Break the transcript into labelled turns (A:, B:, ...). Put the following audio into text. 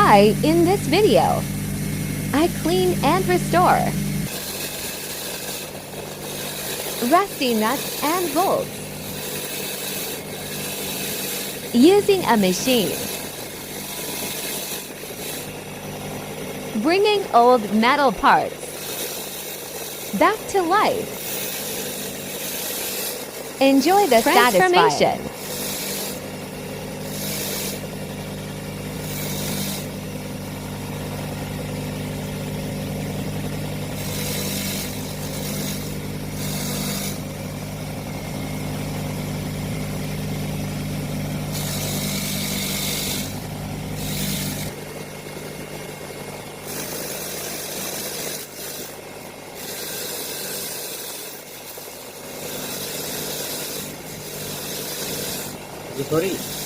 A: apply in this video. I clean and restore rusty nuts and bolts using a machine. Bringing old metal parts back to life. Enjoy the transformation.
B: Sorry.